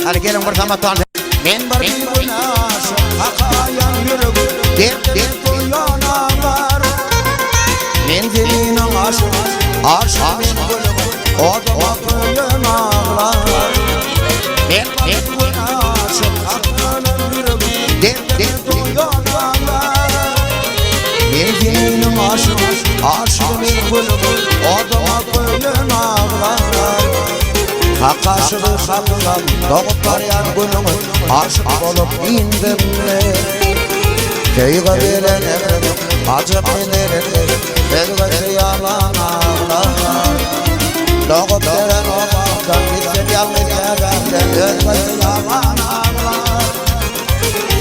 Hadi gelin burada matan. Men bir günaş, hakayan yürü. Dep uyanalar. Menzilinin aşık men gülüm. Odama koyun ağlar. Men günaş, hakayan yürü. Dep uyanalar. Menzilinin aşık men gülüm. Odama koyun ağlar. Hakaşılı sakılan doğup arayan günümü aşık olup indim mi? Köyge veren emrim acıp ederim elbette yalan ağlar. Doğup veren o bağdan gitsin yalnız ebemden elbette yalan ağlar.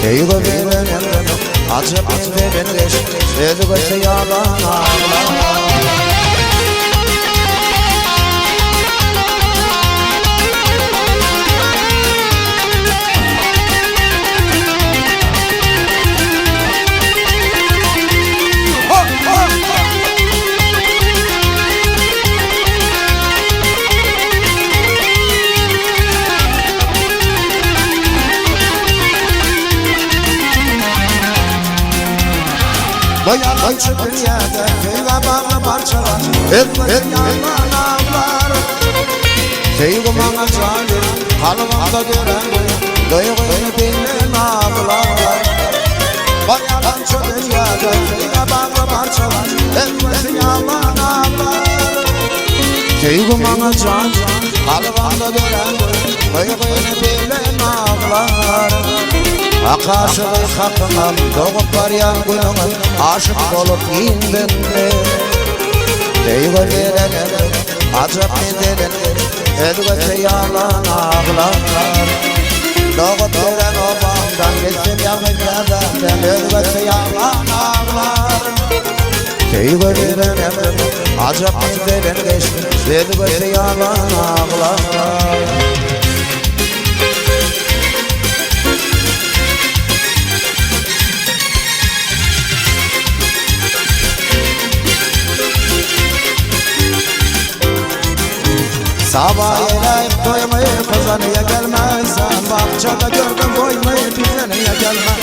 Köyge veren emrim acıp ederim elbette yalan ağlar. Doyalım şu dünyada köyve bağlı parçalar Elbette yalan ağlar Sevgim ana canım kalımda gören Duyguyu bilmem ağlar Doyalım şu dünyada köyve bağlı parçalar Elbette yalan ağlar Sevgim ana canım kalımda gören Duyguyu bilmem ağlar Akaşılı sakınam doğup arayan günümün aşık olup indim mi? Köyge veren emrim acıp ederim elbette yalan ağlar. Doğup veren o bağdan gitsin yalnız ebemden elbette yalan ağlar. Köyge veren emrim acıp ederim elbette yalan ağlar. Sabah eleyip doymayıp kazanıya gelmezsen Bahçede gördüm boymayıp bize niye gelmez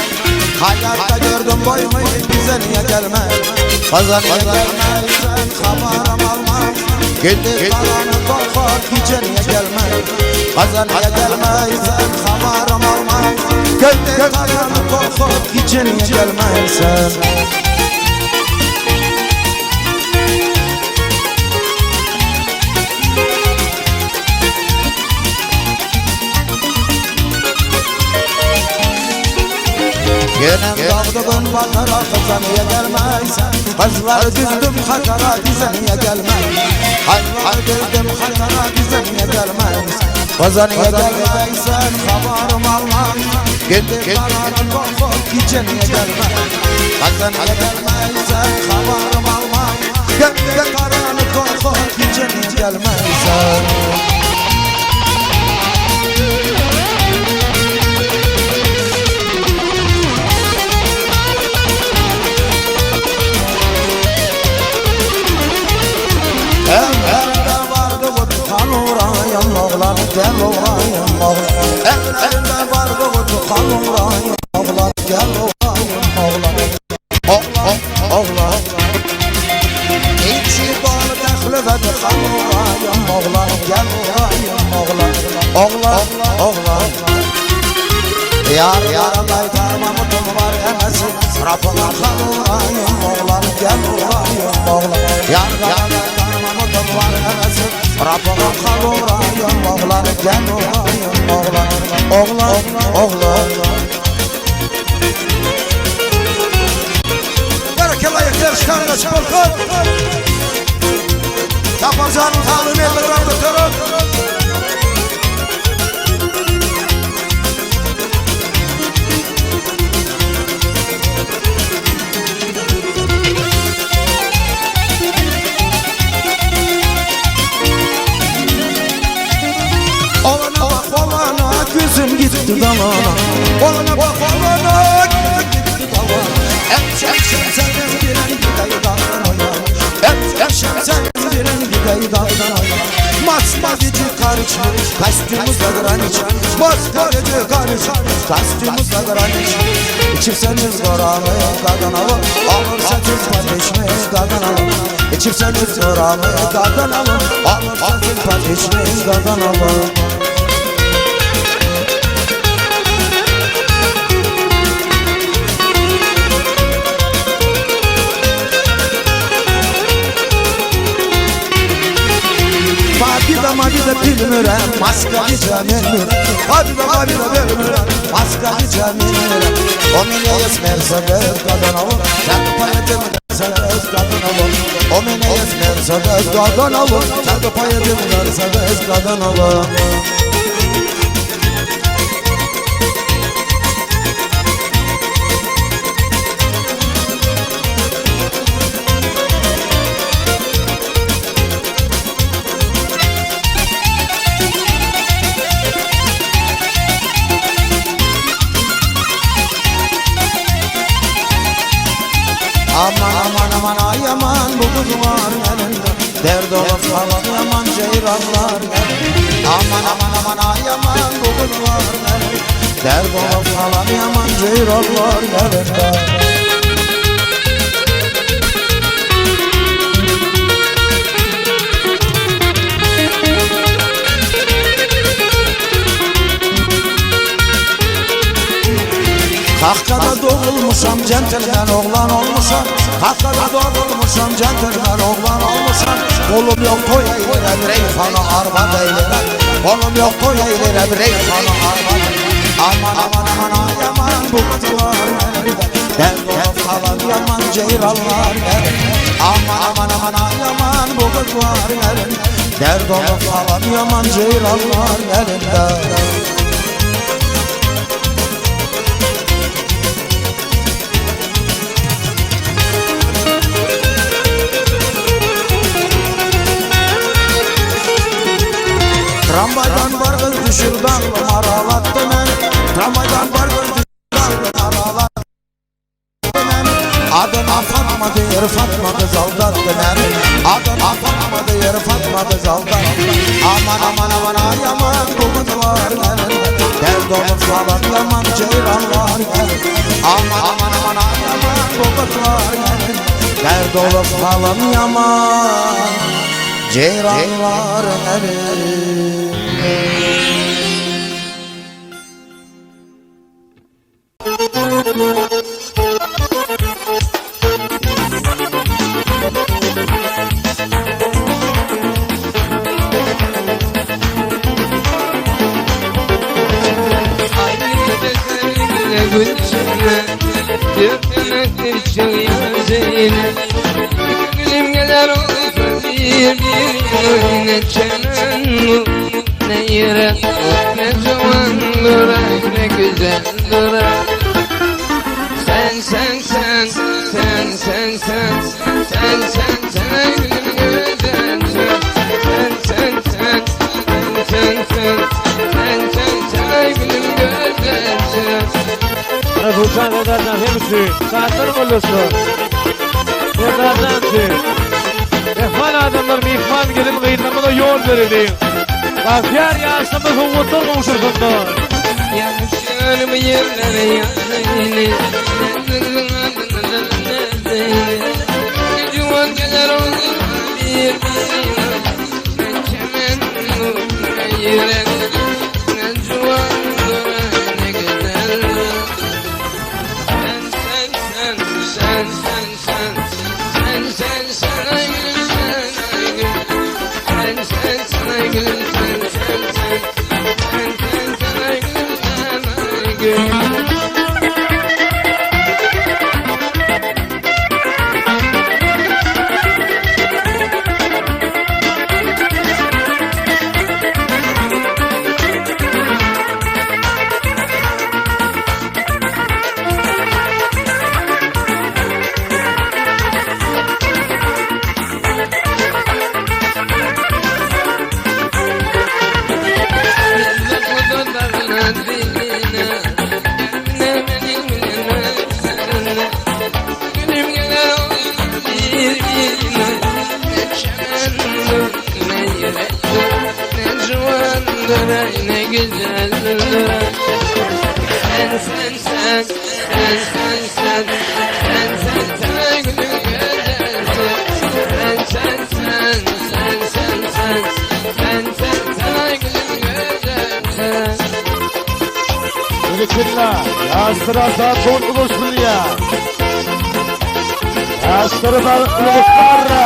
Hayatta gördüm boymayıp bize niye gelmez Kazanıya gelmezsen haberim almaz Gidip kalanı korkut güce niye gelmez Kazanıya gelmezsen haberim almaz Gidip kalanı korkut güce niye gelmezsen Yenem dağdıgın batara kızanıya gelmezsen Kızlar düzdüm hatara düzeniye gelmez Hayvar düzdüm hatara düzeniye gelmez Kızanıya gelmezsen haberim almaz Gidip karanı korkut güceniye gelmez Kızanıya gelmezsen haberim almaz Gidip karanı korkut güceniye gelmezsen Evlerinde vardı bu tukan uğrayan oğlan Gel uğrayan oğlan Evlerinde vardı bu tukan uğrayan oğlan Gel uğrayan oğlan Oğlan İçi dolu dehli ve tukan uğrayan oğlan Gel uğrayan oğlan Oğlan Yar yaralay tamamıtım var emesi Rapına kan uğrayan oğlan Gel uğrayan oğlan Yar yaralay var hevesim Rabbına kal uğrayan oğlan Gel uğrayan oğlan Berekela yekler şkanına çıpılkın Taparcanın talim elleri raptörüm Gözüm gitti dalana Olana bak olana Gözüm gitti dalana Hemşem senin bilen gideyi dağdan oynar Hemşem senin bilen gideyi dağdan oynar Moskvagici karıcı Kostyumuzda graniç Moskvagici karıcı Kostyumuzda graniç İçirseniz goramı kazanalım Olursa siz kardeşimi kazanalım İçirseniz goramı kazanalım Olursa siz kardeşimi kazanalım Madide bilmirəm, maskalica bilmirəm Madide bilmirəm, maskalica bilmirəm O mene Mercedes kadın alın Kendi payetim Mercedes kadın alın O mene Mercedes kadın alın Kendi payetim Mercedes kadın alın Aman ay aman bu kız var elinde Derd olup kalan yaman ceyranlar elinde Aman ay aman bu kız var elinde Derd olup kalan yaman ceyranlar elinde Kahkada doğulmuşam centilmen oğlan olmuşam Kahkada doğulmuşam centilmen oğlan olmuşam Kolum yok toy eylere bir reyhanı arvad eylere Kolum yok toy eylere bir reyhanı arvad eylere Aman ay aman bu kız var elinde Derd olup kalan yaman ceyranlar elinde Aman ay aman bu kız var elinde Derd olup kalan yaman ceyranlar elinde Tramvaydan var kız düşürden aralattı beni Tramvaydan var kız düşürden aralattı beni Adıma Fatma diyor Fatma kız aldattı beni Adıma Fatma diyor Fatma kız aldattı Aman ay aman bu kız var elinde Derd olup falan yaman ceyranlar elinde Aman ay aman bu kız var elinde Derd olup falan yaman ceyranlar elinde Gülüm gelir olsa birbirine çenen ne yürek ne zaman durak ne güzel durak Sen gülüm güzel Sen gülüm güzel Burçan Vedat'dan hemşi, saatler olursun. Vedat'dan ki, ihmal adamlar ihmal gelip kıyıtlamada yol verildi. Bak yer yaşamı huvvetler konuşursunlar. Yanlışır bu yerlere yanayını Cuvan gelir olur birbirine Ne çemen ne yürek Ne cuvan duran ne güzel Sen ay gülüm ne güzeldir. Sen sen sen sen sen sen sen sen sen gülüm güzelsin. Sen sen sen sen sen sen sen sen sen gülüm güzelsin. Birikirler. Yastır'a saat korkulursun ya. Yastır'ı da ılıklarla.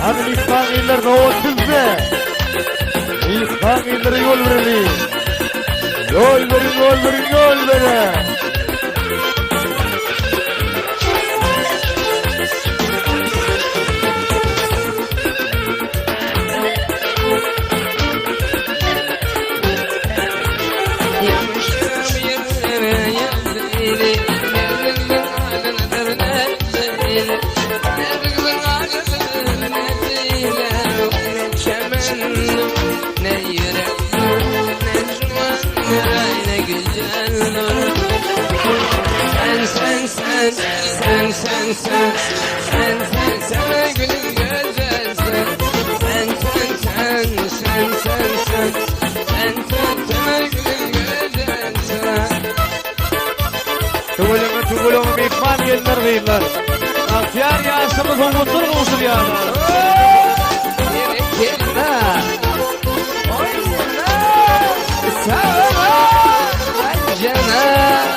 Hani İsmail'ler ne olsun be? İsmail'lere yol verin. Yol verin, yol verin, yol verin. Sen gülüm güzelsin. Sen gülüm güzelsin. Tugulum mihman gelinler deyirler. Aktiyar yaşımız umutur olsun yani. Yerekirler. Sağ ol canım.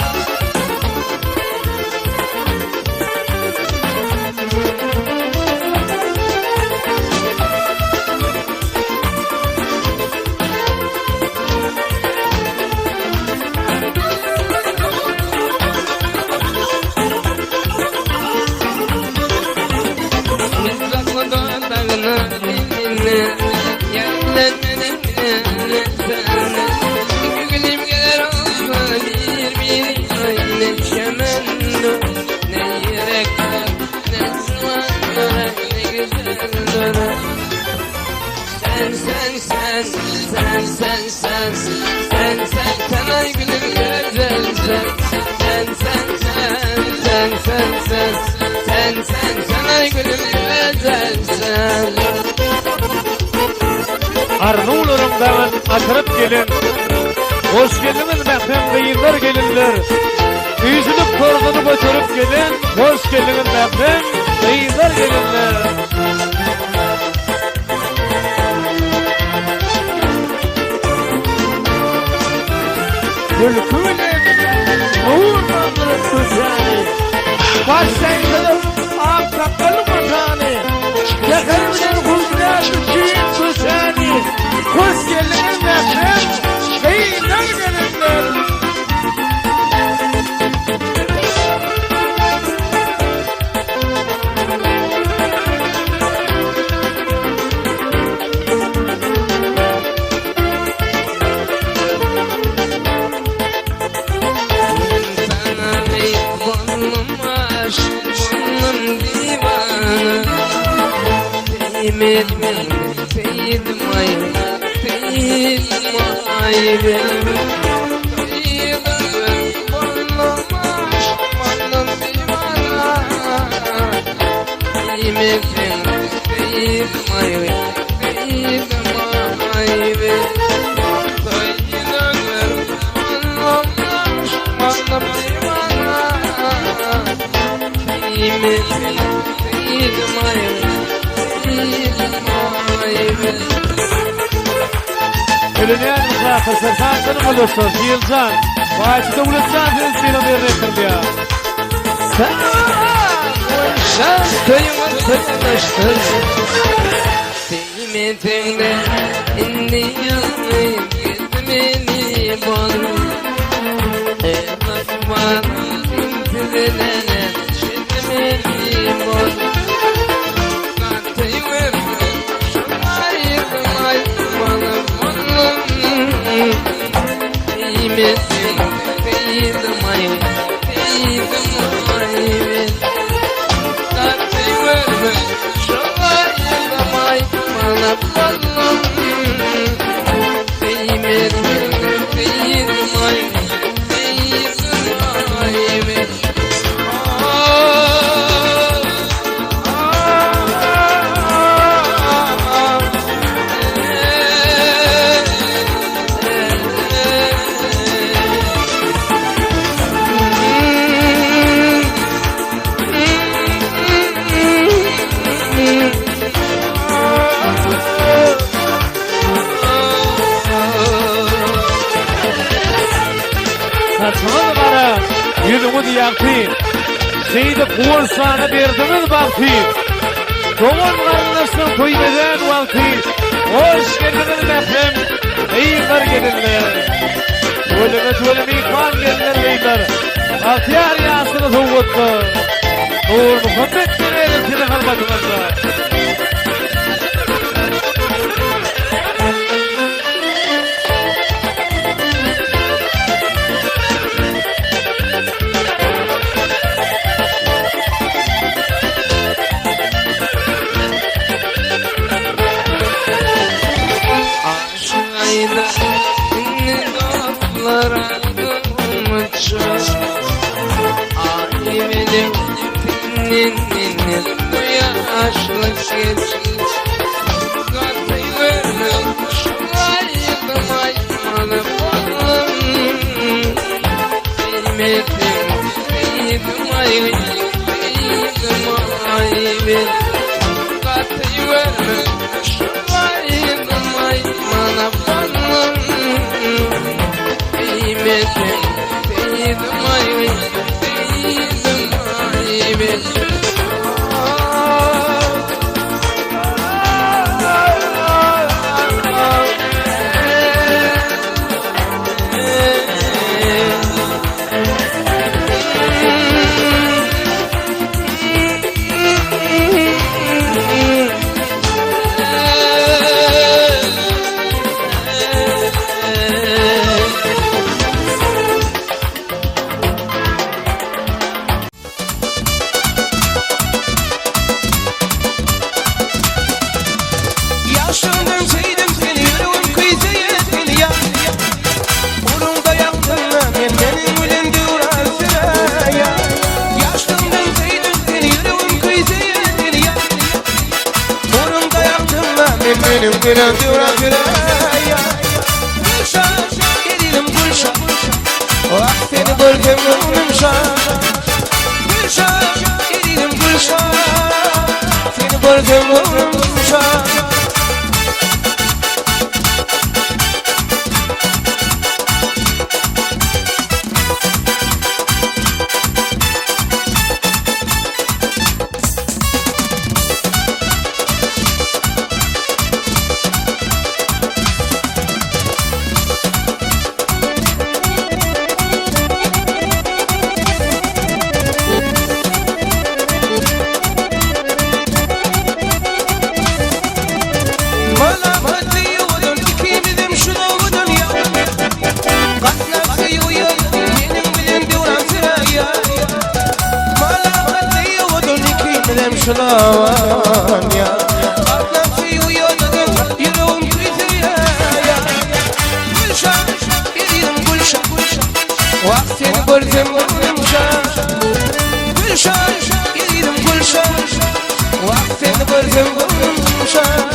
Arnulurum ben atırıp gelin. Hoş geldiniz bakın beyinler gelinler. Yüzünü korkunu götürüp gelin. Hoş geldiniz bakın beyinler gelinler. Gülküyle uğurlandırıp tüzani. Baş sayfalı ağ kakalı matani. Yakarımdan huzura düşeyim tüzani. Hoş geldiniz bakın beyinler gelinler. Ölünen mutlağı sırtağını olursun, Yılcan. Bağışta ulaşacaksınız, seni bir reklam ya. Sen köyümün taşlaştır Kıymetinde inni yanmayım Gezmeni bana Evlatman intizilene Çetmeni bana Katıyım şamayım ay bana bana Kıymetinde kıydım ay kıydım ay Katıyım şamayım ay bana bana Kıymetinde kıydım ay Saçmalı bana yüzümü diyaktı Şeyde kuvarsana verdiniz baktı Doğan karnasın koymeden vakti Hoş geldiniz efendim İyiler gelinler Ölüme ikman gelinler beyler Bahtiyar yasını soğuttu Nur Muhammed gelelim size hırmatımızda Aşağıda inni dostlara durmuşum Alimelim ninni bu yaşlık geçmiş Katıyım şulaydım aymalı oğlum Kıymetim kıydım ay kıydım ay Katıyım şulaydım aymalı oğlum Kıymetim kıydım ay kıydım ay Yaşlandım sevdim seni yüreğim kıydı seni ya Uğrunda yaktın benim ölüm durasına ya Yaşlandım sevdim seni yüreğim kıydı seni ya Uğrunda yaktın benim ölüm durasına ya Gülşah gelinim Gülşah Ah seni gördüm gülümşah Gülşah gelinim Gülşah Seni gördüm gülümşah Şunavan ya Atlan suyu yodadın yüreğim kıydı ya Gülşah gelirim Gülşah Vak seni gördüm Gülşah Gülşah gelirim Gülşah Vak seni gördüm Gülşah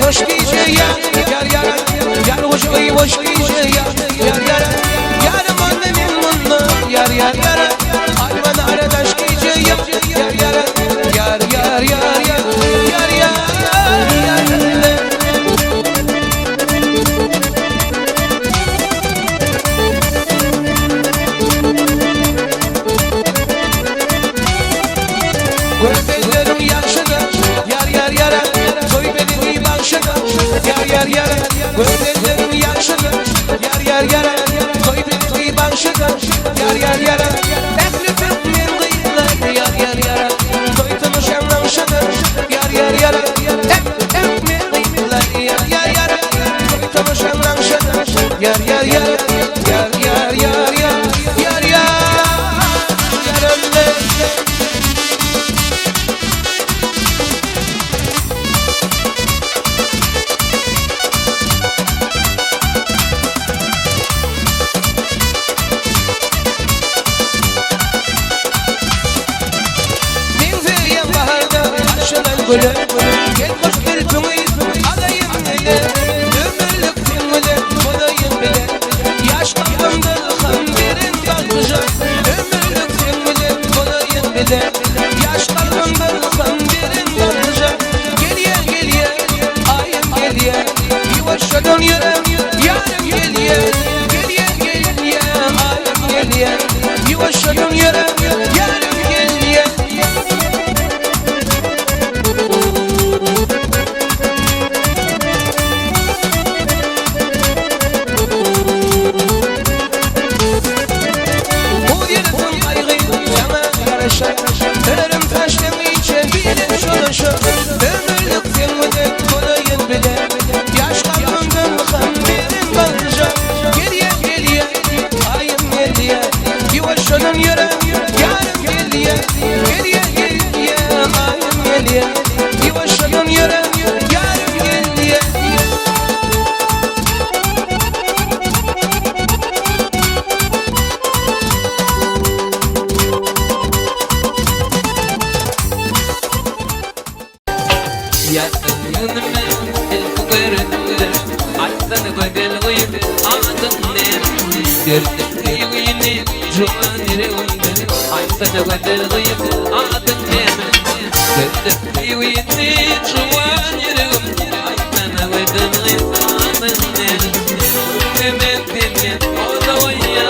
Hoş gece ya, yar yar, yar hoş gece ya, yar yar, yarım annemin munna, yar yar yar. tanışıdan Yar yar yara Teklifim min kıyılar Yar yar yara Toy tanışandan şıdan Yar yar yara Teklifim min kıyılar Yar yar yara Toy tanışandan şıdan Yar yar yara Yar yar yar yar Yar yar Yar öyle Gülüm, gel hoş bir tümüyüz, alayım bile Ömürlük tümüle, kolayım bile Yaş kalımdır, hamdirin kalkacak Ömürlük tümüle, kolayım bile Yaş kalımdır, hamdirin kalkacak Geliye, geliye, ayım geliye Yuvaşa dönüyorum, yarım geliye Geliye, geliye, ayım geliye Yuvaşa dönüyorum, yarım geliye Ölüm taştım içe bilin şunuşu Ömürlük filmde kolayın bile Yaş kalbimden hamdirin kalacak Geriye geriye ayım geriye Yuvaşının yüreğim yarım geriye Geriye geriye ayım geriye Yuvaşının yüreğim yarım geriye Yatırımı el-fukarında Aydan badel gıyb adımnem Gördüm kıyığını juan yüreğimde Aydan badel gıyb adımnem Gördüm kıyığını juan yüreğimde Aydan badel gıyb adımnem Demen demen o da vaya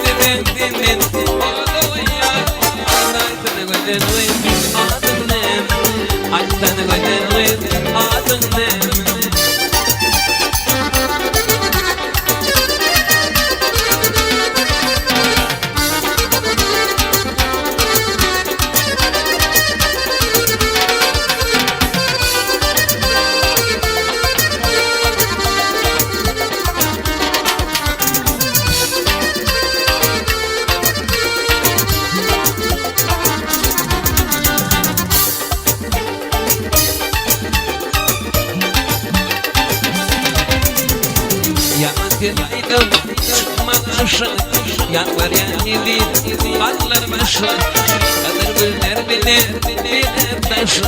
Demen demen o da vaya Aydan badel gıyb adımnem Aydan badel gıyb adımnem Yamakaydım çıkma aşağı Yar var yani değil Allar başı Kadir güller bilir Bilir taşı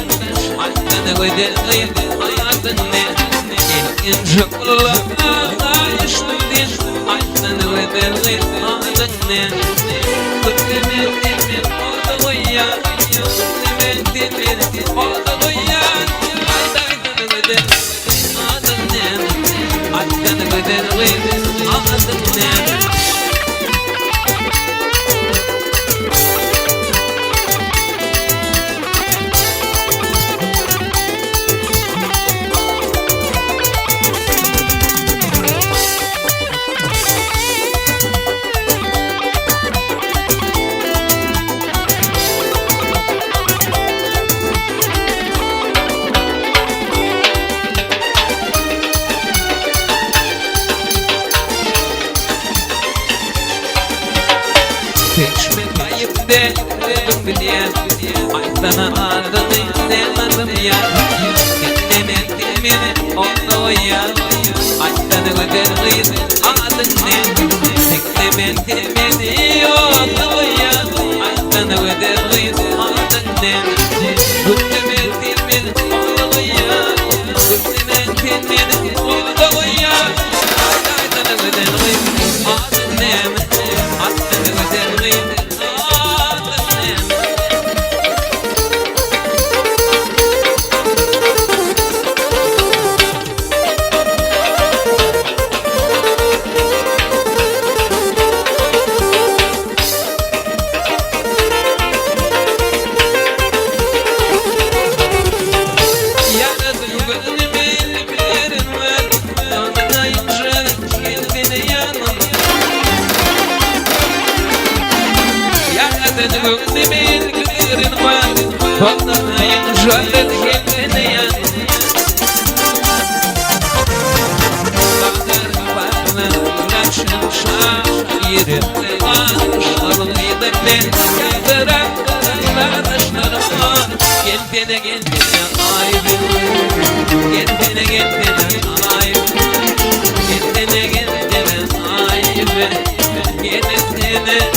Aydan öde gıyb hayatın ne İlkin şokullarına işledin Aydan öde gıyb hayatın ne Kutlemen demin o da uyar Kutlemen demin o da uyar Aydan öde gıyb hayatın ne Aydan öde gıyb hayatın ne Geçme kayıp dedim bilen Aydan adını demedim ya Demen demin o da ya Aydan öde gıyb adın ne Demen demin o da ya Aydan öde gıyb adın ne Demen demin o da ya Demen demin o da ya Aydan öde gıyb adın ne Aydan öde gıyb adın ne Demin kırın var Vallahi şöyle kendine yan Bakar parmalar şaşırımle Aşarlıydı ben Kaldıran arkadaşlarıma Gelpene gelpene ay Gelpene gelpene ay Gelpene gelpene ay Gelpene gelpene ay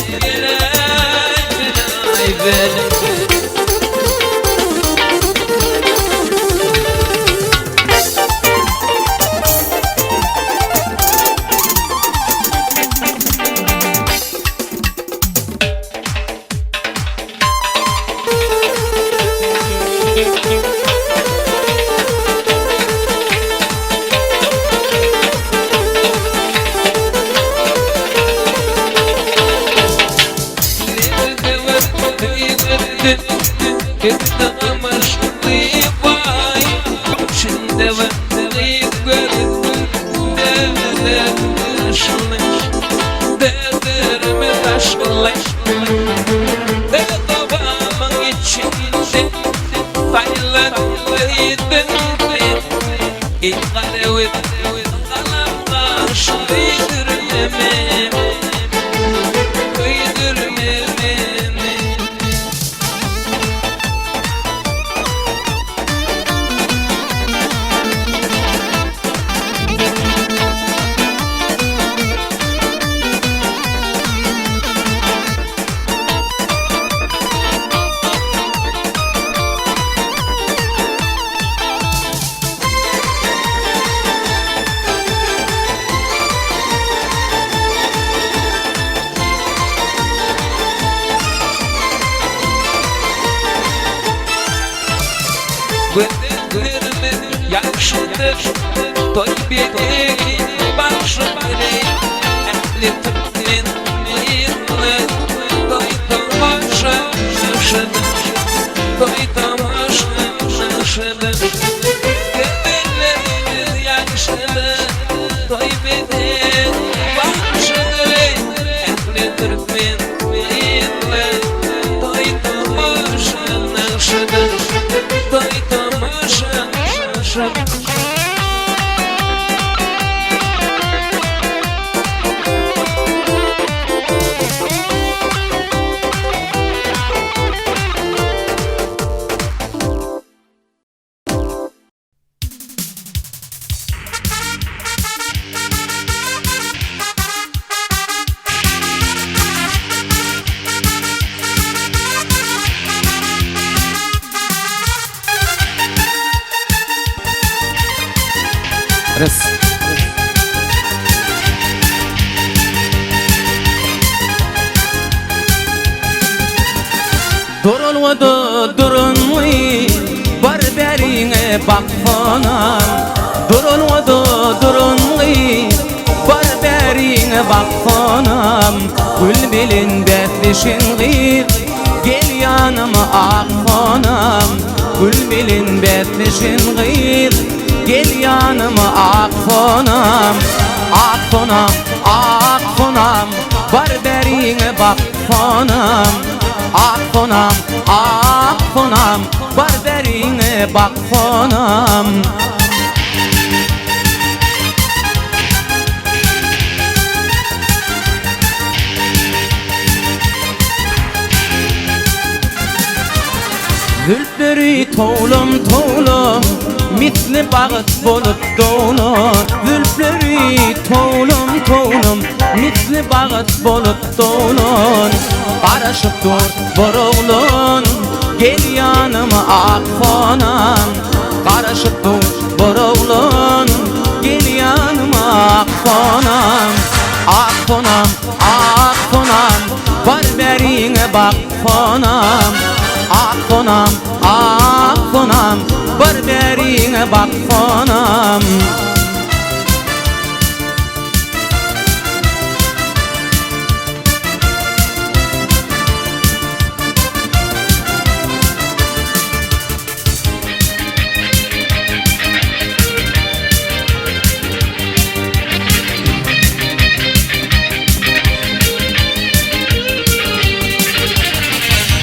Yaşlıdır Toy beni başımını Ehli tıklin Yıllı Toy tamaşa Şaşıdır Toy tamaşa Şaşıdır Gönüllerimiz yaşlıdır Toy beni başımını Ehli tıklin Yıllı Toy tamaşa Şaşıdır Toy tamaşa Durun vada durun mi barberine bakfanam Durun vada durun mi barberine bakfanam Bülbülün betlişin gir gel yanıma akfanam Bülbülün betlişin gir gel yanıma akfanam Akfanam akfanam barberine bakfanam Akfanam, akfanam, barberine bakfanam Zülfleri toğlum toğlum Mitli bağıt bolup dolun Zülfleri toğlum toğlum Mitli bağıt bolup dolun Karışıp dur boruğlun Gel yanıma akfanam Karışıp dur boruğlun Gel yanıma akfanam Akfanam, akfanam Barberine bakfanam Akfanam, akfanam Barberine bakfanam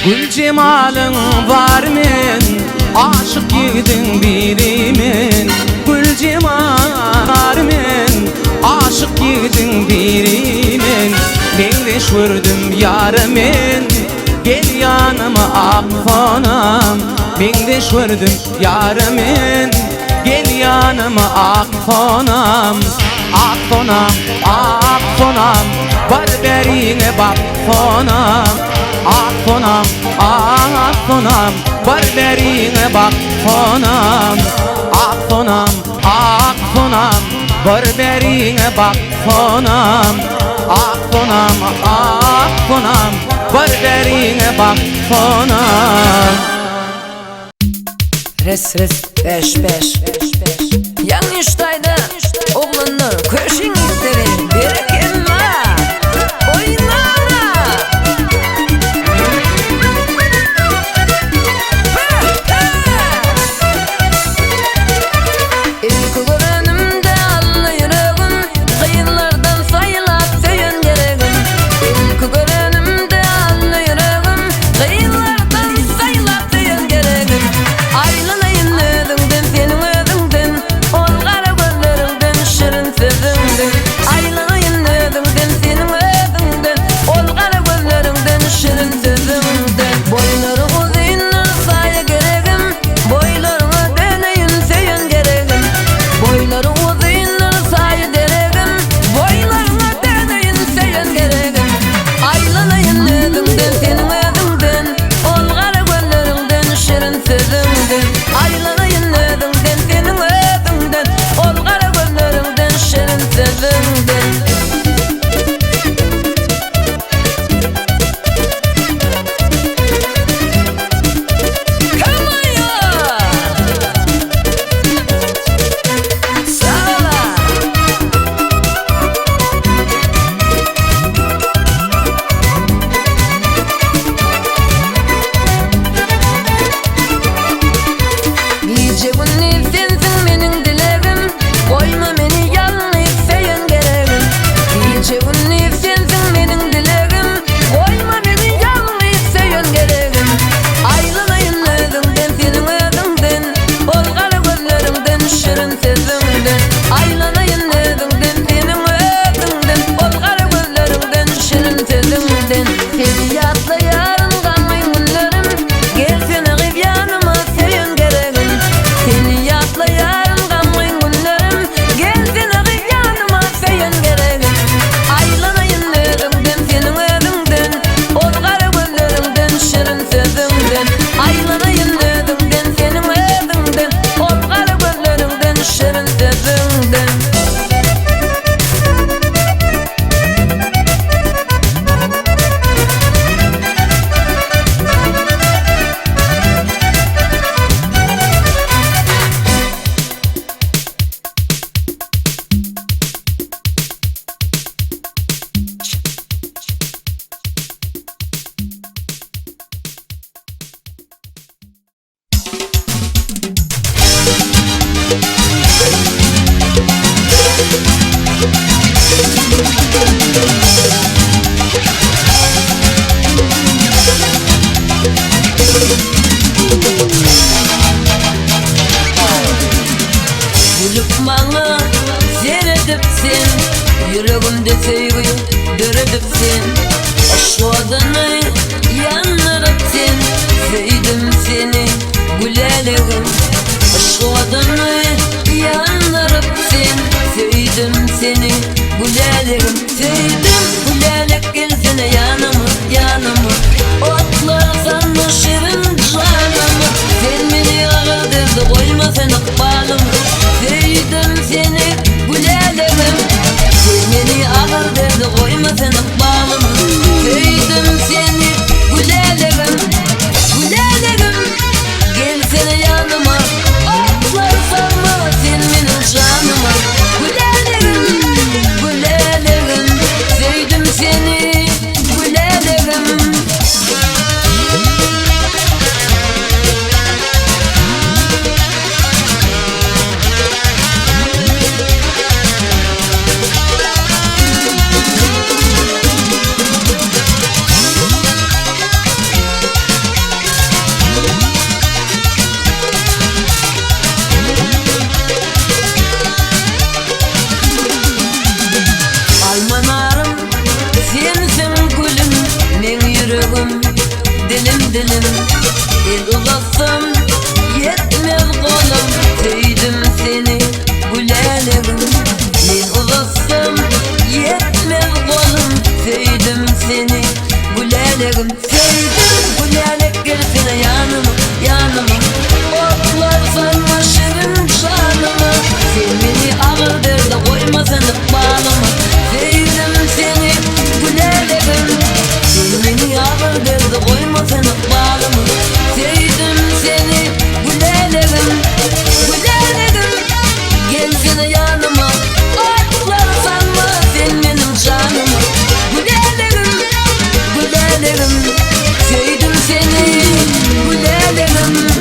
Gül cemalın var men, aşık yigidin birimin. Gül cemal var men, aşık yigidin birimin. Men de şürdüm yarımın, gel yanıma akfonam. Men de şürdüm yarımın, gel yanıma akfonam. Akfonam, akfonam, var berine bak fonam. Akfonam, akfonam, var berine bak fonam. Akfonam, akfonam, var berine bak fonam. Akfonam, akfonam, var berine bak fonam. Res beş Yanlıştaydı oğlanlar köşün itleri berekenma oynara. İlk görenimde allı yüreğim kıyılardan sayılap söyün gereğim. İlk görenimde allı yüreğim kıyılardan sayılap söyün gereğim. Aylanayın ödünden senin ödünden, ol kara gözlerinden şirin sözünden. Aylanayın ödünden senin ödünden, ol kara gözlerinden şirin sözünden. Boyları uzun saya gereğim, boylarına deneyin söyün gereğim. Boyları uzun saya gereğim, boylarına deneyin söyün gereğim. Aylanayın ödünden senin ödünden, ol kara gözlerinden şirin sözünden. Aylanayın ödünden senin ödünden, ol kara gözlerinden şirin sözünden. Come on ya! Sağ ol. Nice günler sensin benim dileğim, koyma beni yalnız söyün gereğim. Nice günler sensin benim dileğim, koyma beni yalnız söyün gereğim. Aylanayın ödümden senin ödümden, ol kara gözlerimden şirin sözümden. Aylanayın ödümden senin ödümden, ol kara gözlerimden şirin sözümden. Seni yatlayan kalmayın günlerim, gel seni kıyıp yanıma söyün gereğim. Seni yatlayan kalmayın günlerim, gel seni kıyıp yanıma söyün gereğim. Aylanayın ödümden senin ödümden, ol kara gözlerimden şirin sözümden. Aylanayın ödümden senin ödümden, ol kara gözlerimden şirin sözümden. Gülüp bana seyredipsin, yüreğimde sevgiyi döredipsin. Şu adını yanırıpsin, sevdim seni güleliğim. Şu adını yanırıpsin, sevdim seni güleliğim. Sevdim gülelik gelsene yanıma, yanıma. Otlarsan da şirin canımı, sen beni ağır derdi koyma sen akbalımı. Sevdim seni güleliğim, sen beni ağır derdi koyma sen akbalımı. dilim el uzatsam yetmez kolum Sevdim seni gülelerim el uzatsam yetmez kolum Sevdim seni gülelerim Sevdim gülelek gelsene yanıma yanıma Otlar sanma şirin şanıma Sen beni ağır derde koymasın bağlama Sevdim seni gülelerim Sen beni ağır derde koymasın bağlama Sevdim seni gülelerim Gülelerim gelsene yanıma Otlar sanma sen benim şanıma Gülelerim gülelerim Sevdim seni gülelerim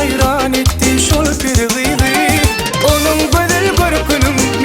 hayran etti şol bir gıydı Onun gödel görkünüm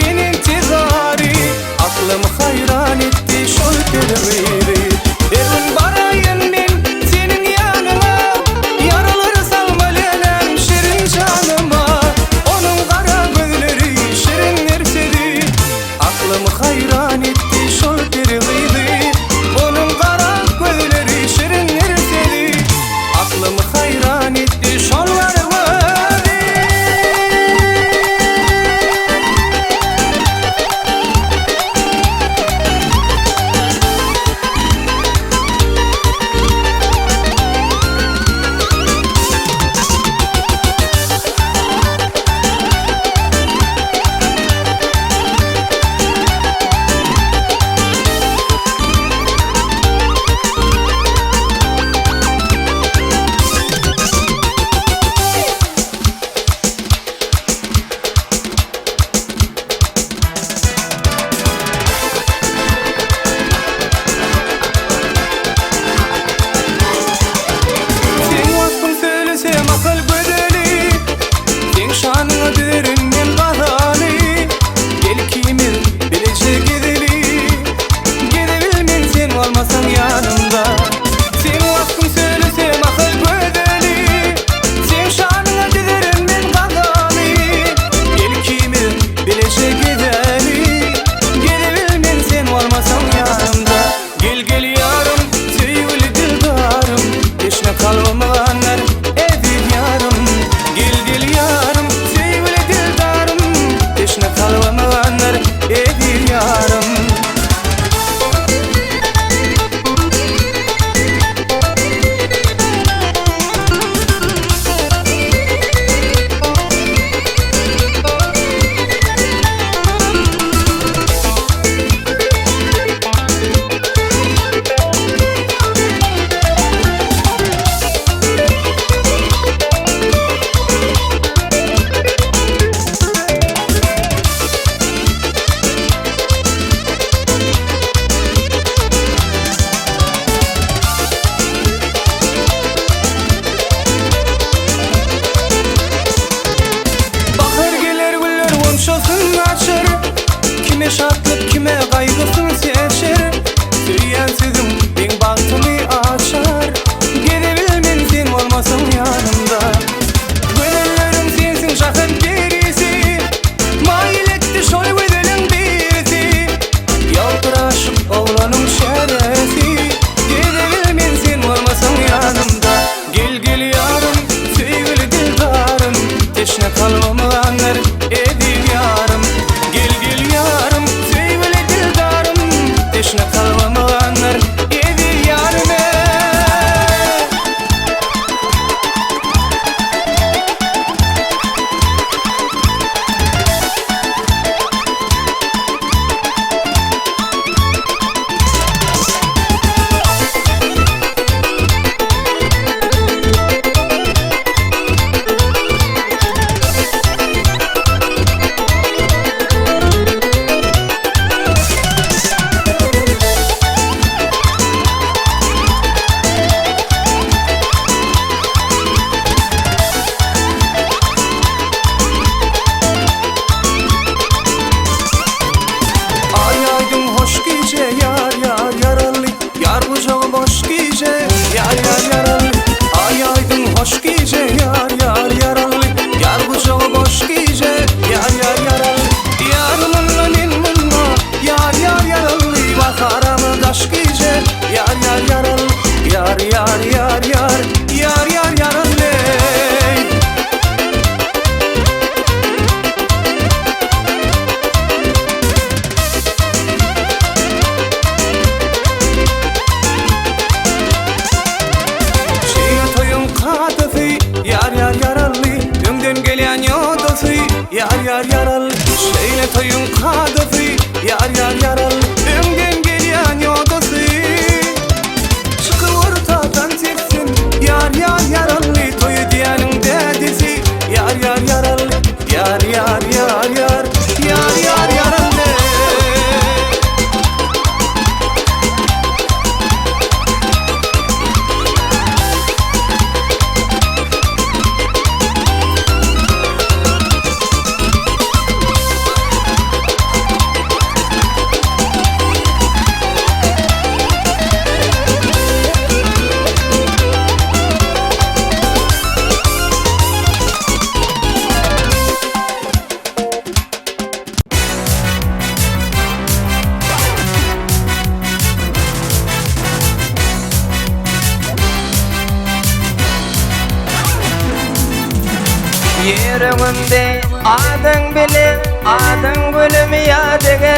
Yüreğimde adın bilir, adın gülüm yadıgı.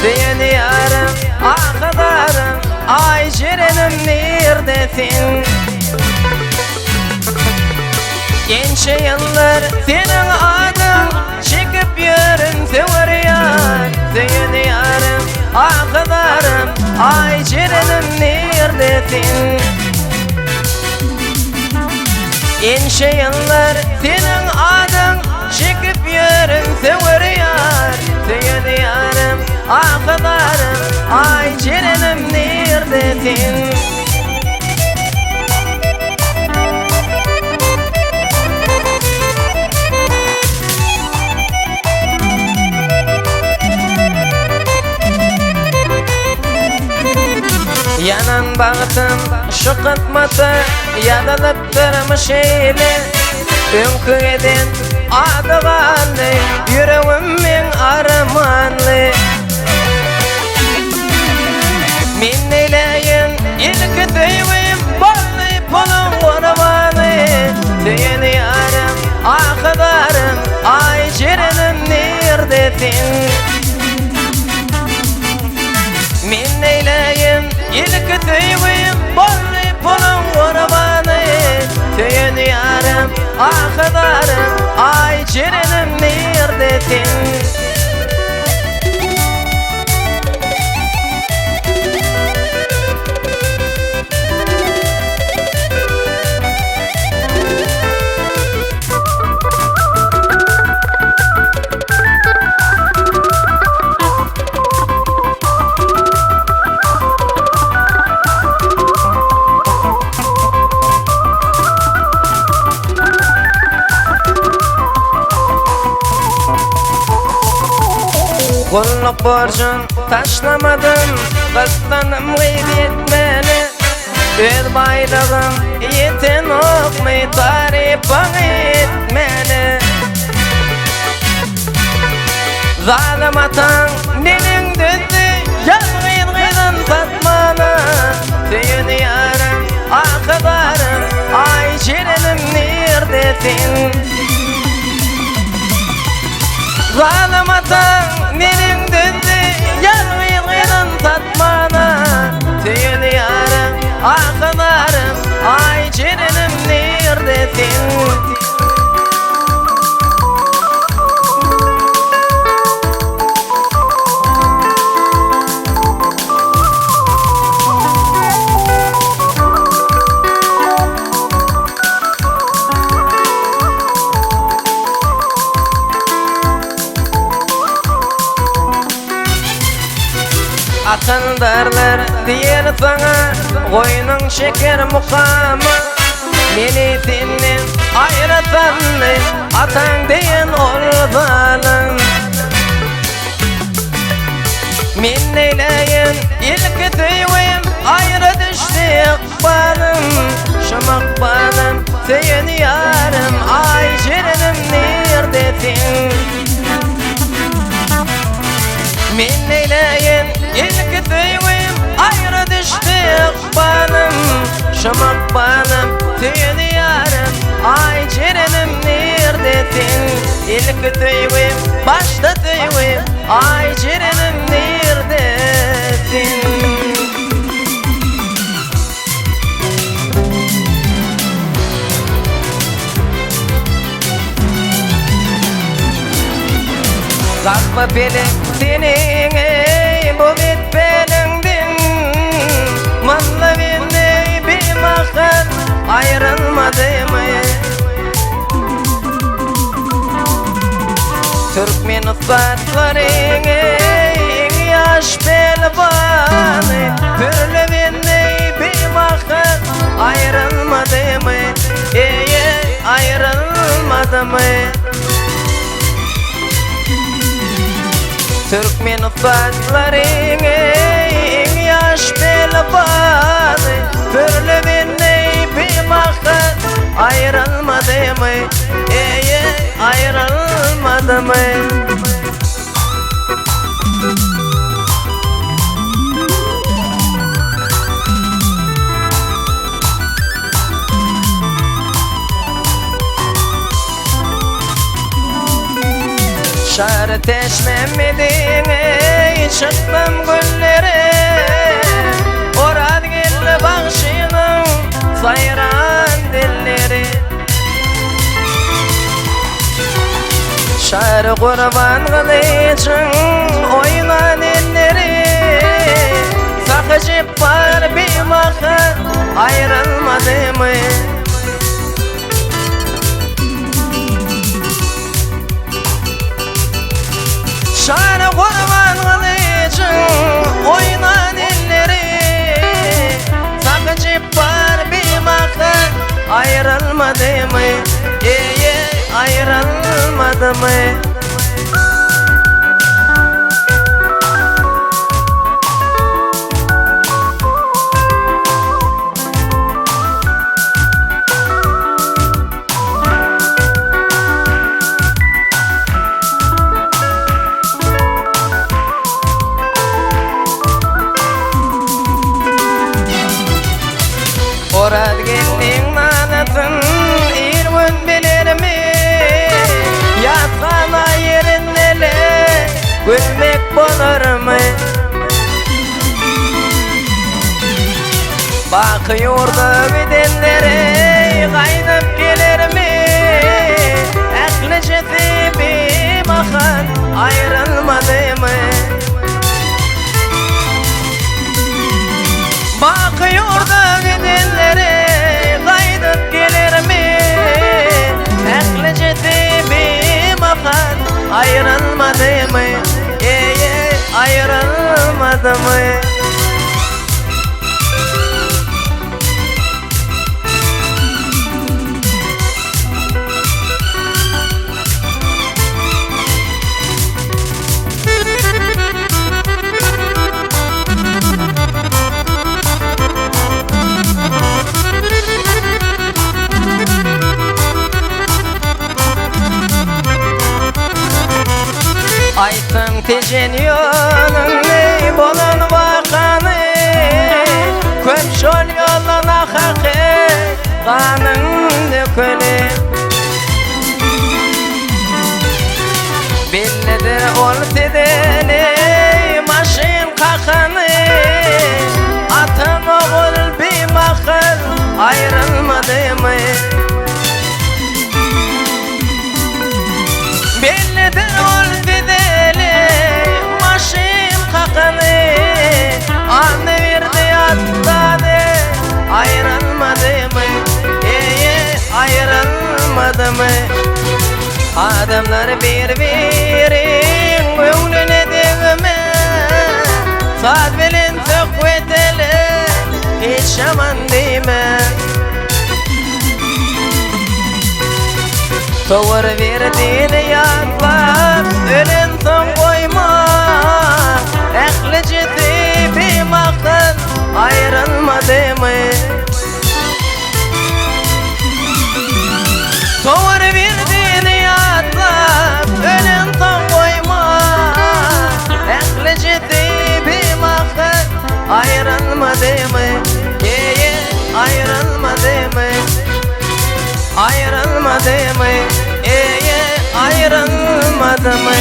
Seni yarım, akıdarım, ay şirinim neredesin? Gençe yıllar senin adın, çıkıp yürün sever yar. Seni yarım, akıdarım, ay şirinim neredesin? Gençe yıllar senin adın, çıkıp yürün sever yar. Seni yarım, akıdarım, ay şirinim neredesin? Yanan bağıtım şu kıtmatı yadılıp durmuş eyle. Ünkü edin adıganlı, yüreğimin armanlı. Min eyleyin ilki tüyvim, bolly pulun kurbanı. Tüyün yarım, akıdarım, ay şirinim neredesin? Min eyleyin ilki tüyvim, bolly pulun kurbanı. Tüyün yarım, akıdarım, ay şirinim neredesin? Kulluk borcun taşlamadım, kıslanım gıybetmeni. Öz baylığım yetin okmay, tarifan etmeni. Zalim atan nenin düzdü, yalgın gıydın tatmana. Tüyün yarım, akıdarım, ay şirinim neredesin? Zalim atan nenin düzdü, yalgın tatmana. Tüyün yarım, akıdarım, ay şirinim neredesin? Akındarlar diyer sana, koyunun şeker mukamı. Meni senden ayrıtanlı, atan diyen orbalım. Min eyleyin ilki tüyvim, ayrı düştü ikbalım. Şamak balım, seyin yarım, ay şirinim neredesin? Min eyleyin ilki tüyvim, ayrı düştü ikbalım. Şamak balım, tüyün yarım, ay şirinim neredesin? İlki tüyvim, başta tüyvim, ay şirinim neredesin? Kalkma pelin senin ey bu bit pelindin. Mallı beni bir bakar ayrılmadı mı? Türkmen ıspatların ey yaş pelvanı. Türlü beni bir bakar ayrılmadı mı? Ey ayrılmadı mı? Türkmen ıspatların ey yaş pelvanı. Türlü beni bir bakar ayrılmadı mı? Ey ayrılmadı mı? Seçmemedin ey çıktım güllere Orad geldi bakşının sayran dilleri Şarı kurban kılıçın oynan elleri Sakıcıp var bir bakır ayrılmadı mı? Şarı kurban kılıcın oynan elleri Sakıcıp var bir bakır ayrılmadı mı? Ayrılmadı mı? Orad gelin manatın irvün bilir mi? Yatana yerindele gülmek bulur mu? Bakıyordu bidenlere kaynıp gelir mi? Eklice bir bakar ayrılmadı mı? Bakıyordu bidenlere kaynıp gelir mi? Eklice bir bakar ayrılmadı mı? Ayrılmadı mı? Aytın tejen yolun ey bolun vakanı Köp şol yoluna haqı kanın dökülü Bellidir ol tedeni maşin kakanı Atın oğul bir bakır ayrılmadı mı? Bellidir ol tedeni maşin kakanı Anı verdi atladı ayrılmadı mı? Ayrılmadı mı? Adamlar birbirin gönlüne değme Saat belin tökveteli hiç aman deme Tavır verdiğini yaklar ölün son koyma Ehlici tipi maktan ayrılmadı mı? Tavır verdiğini yaklar ölün son koyma Ehlici tipi maktan ayrılmadı mı? Ayrılmadı mı? Ayrılmadı mı? Ayrılmadı mı?